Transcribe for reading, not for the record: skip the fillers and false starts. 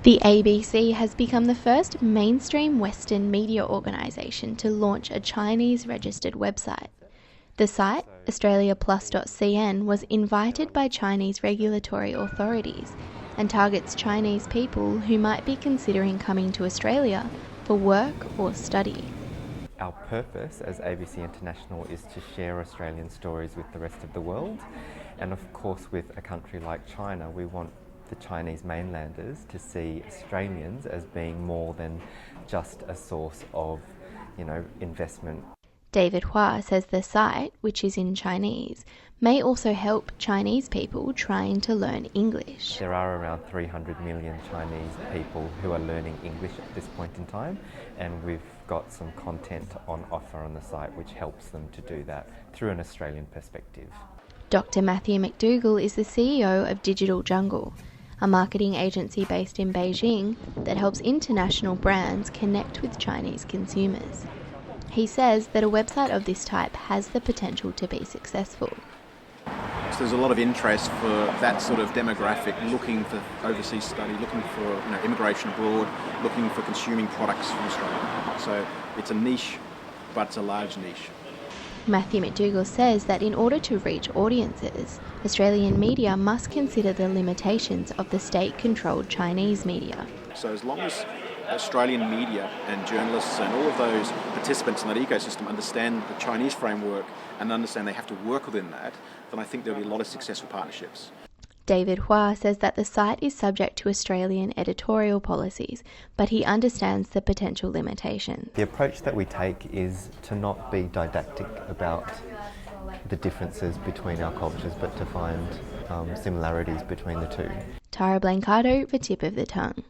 The ABC has become the first mainstream Western media organisation to launch a Chinese-registered website. The site, australiaplus.cn, was invited by Chinese regulatory authorities and targets Chinese people who might be considering coming to Australia for work or study. Our purpose as ABC International is to share Australian stories with the rest of the world, and of course with a country like China we want the Chinese mainlanders to see Australians as being more than just a source of, investment. David Hua says the site, which is in Chinese, may also help Chinese people trying to learn English. There are around 300 million Chinese people who are learning English at this point in time, and we've got some content on offer on the site which helps them to do that through an Australian perspective. Dr. Matthew McDougall is the CEO of Digital Jungle, a marketing agency based in Beijing that helps international brands connect with Chinese consumers. He says that a website of this type has the potential to be successful. So there's a lot of interest for that sort of demographic, looking for overseas study, looking for immigration abroad, looking for consuming products from Australia. So it's a niche, but it's a large niche. Matthew McDougall says that in order to reach audiences, Australian media must consider the limitations of the state-controlled Chinese media. So as long as Australian media and journalists and all of those participants in that ecosystem understand the Chinese framework and understand they have to work within that, then I think there'll be a lot of successful partnerships. David Hua says that the site is subject to Australian editorial policies, but he understands the potential limitations. The approach that we take is to not be didactic about the differences between our cultures, but to find similarities between the two. Tara Blancato for Tip of the Tongue.